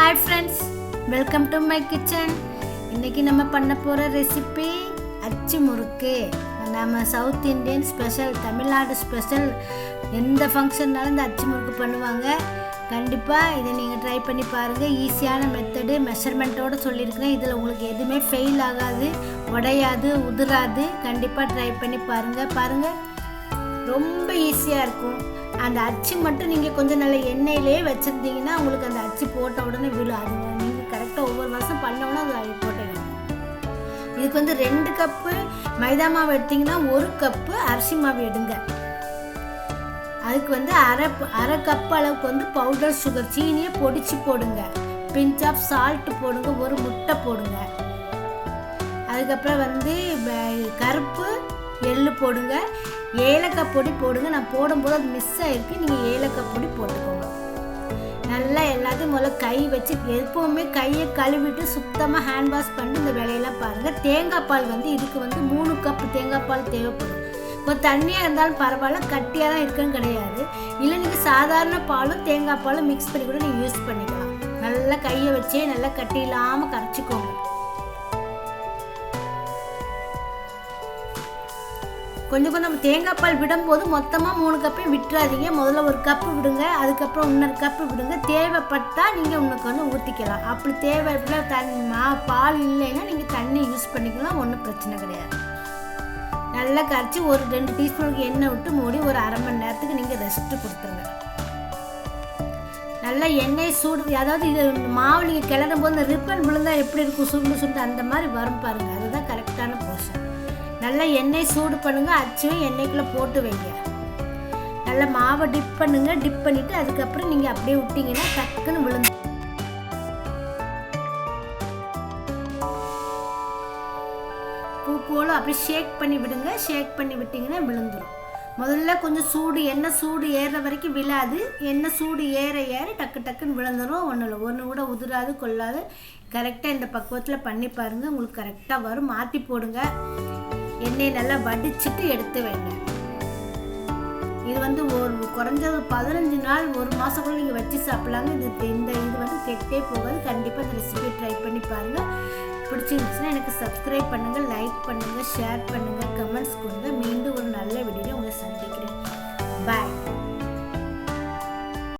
Hi friends, welcome to my kitchen. இன்றைக்கி நம்ம பண்ண போகிற ரெசிபி அச்சு முறுக்கு. நம்ம south Indian special, Tamil Nadu special. எந்த ஃபங்க்ஷன்னாலும் இந்த அச்சு முறுக்கு பண்ணுவாங்க. கண்டிப்பாக இதை நீங்கள் ட்ரை பண்ணி பாருங்கள். ஈஸியான மெத்தடு, மெஷர்மெண்ட்டோடு சொல்லியிருக்கிறேன். இதில் உங்களுக்கு எதுவுமே ஃபெயில் ஆகாது, உடையாது, உதிராது. கண்டிப்பாக ட்ரை பண்ணி பாருங்கள். ரொம்ப ஈஸியாக இருக்கும். அந்த அச்சு மட்டும் நீங்கள் கொஞ்சம் நல்ல எண்ணெயிலே வச்சுருந்தீங்கன்னா உங்களுக்கு அந்த அச்சு போட்ட உடனே விழும். அது நீங்கள் கரெக்டாக ஒவ்வொரு வருஷம் பண்ணோன்னா அது போட்டுக்கணும். இதுக்கு 2 கப்பு மைதா மாவு எடுத்திங்கன்னா 1 கப்பு அரிசி மாவு எடுங்க. அதுக்கு அரை கப்பு அளவுக்கு பவுடர் சுகர், சீனியை பொடிச்சு போடுங்க. பிஞ்ச் ஆஃப் சால்ட் போடுங்க. 1 முட்டை போடுங்க. அதுக்கப்புறம் கருப்பு எள்ளு போடுங்க. ஏலக்காய் பொடி போடுங்க. நான் போடும்போது அது மிஸ் ஆகிருக்கு, நீங்கள் ஏலக்காய் பொடி போட்டுக்கோங்க. நல்லா எல்லாத்தையும் முதல்ல கை வச்சு, எப்போவுமே கையை கழுவிட்டு சுத்தமாக ஹேண்ட் வாஷ் பண்ணி இந்த வேலையெல்லாம் பாருங்கள். தேங்காய் பால் இதுக்கு 3 கப்பு தேங்காய் பால் தேவைப்படும். கொஞ்சம் தண்ணியாக இருந்தாலும் பரவாயில்ல, கட்டியாக தான் இருக்குன்னு கிடையாது. இல்லை நீங்கள் சாதாரண பாலும் தேங்காய் பாலும் மிக்ஸ் பண்ணி கூட நீங்கள் யூஸ் பண்ணிக்கலாம். நல்லா கையை வச்சே நல்லா கட்டி இல்லாமல் கரைச்சிக்கோங்க. கொஞ்சம் தேங்காய் பால் விடும்போது மொத்தமாக 3 கப்பையும் விட்டுறாதீங்க. முதல்ல 1 கப்பு விடுங்க, அதுக்கப்புறம் இன்னொரு கப்பு விடுங்க. தேவைப்பட்டால் நீங்கள் உங்களுக்கு ஊற்றிக்கலாம். அப்படி தேவைப்பட பால் இல்லைன்னா நீங்கள் தண்ணி யூஸ் பண்ணிக்கலாம், ஒன்றும் பிரச்சனை கிடையாது. நல்லா கரைச்சி 2 டீஸ்பூனுக்கு எண்ணெய் விட்டு மூடி ஒரு அரை மணி நேரத்துக்கு நீங்கள் ரெஸ்ட்டு கொடுத்துருங்க. நல்லா எண்ணெய் சூடு, அதாவது இது மாவு நீங்கள் கிளறும் போது இந்த ரிப்பன் விழுந்தால் எப்படி இருக்கும், சுருண்டு அந்த மாதிரி வரும் பாருங்கள். அதுதான் கரெக்டான போர்ஷன். நல்லா எண்ணெய் சூடு பண்ணுங்கள். அச்சும் எண்ணெய்க்குள்ளே போட்டு வைங்க. நல்லா மாவை டிப் பண்ணுங்க. டிப் பண்ணிவிட்டு அதுக்கப்புறம் நீங்கள் அப்படியே விட்டிங்கன்னா டக்குன்னு விழுந்து பூ போல் அப்படியே ஷேக் பண்ணி விடுங்க. ஷேக் பண்ணி விட்டிங்கன்னா விழுந்துடும். முதல்ல கொஞ்சம் சூடு, எண்ணெய் சூடு ஏறுற வரைக்கும் விழாது. எண்ணெய் சூடு ஏற டக்குன்னு விழுந்துடும். ஒன்று கூட உதிராது, கொள்ளாது. கரெக்டாக இந்த பக்குவத்தில் பண்ணி பாருங்கள், உங்களுக்கு கரெக்டாக வரும். மாற்றி போடுங்க. எண்ணெய் நல்லா வடிச்சிட்டு எடுத்து வைங்க. இது ஒரு குறைஞ்சது 15 நாள், 1 மாதம் கூட நீங்கள் வச்சு சாப்பிட்லாங்க. இது கெட்டே போகாது. கண்டிப்பாக இந்த ரெசிபி ட்ரை பண்ணி பாருங்கள். பிடிச்சிருந்துச்சுன்னா எனக்கு சப்ஸ்கிரைப் பண்ணுங்கள், லைக் பண்ணுங்கள், ஷேர் பண்ணுங்கள், கமெண்ட்ஸ் கொடுங்க. மீண்டும் ஒரு நல்ல வீடியோவில் உங்களை சந்திக்கிறேன். பாய்.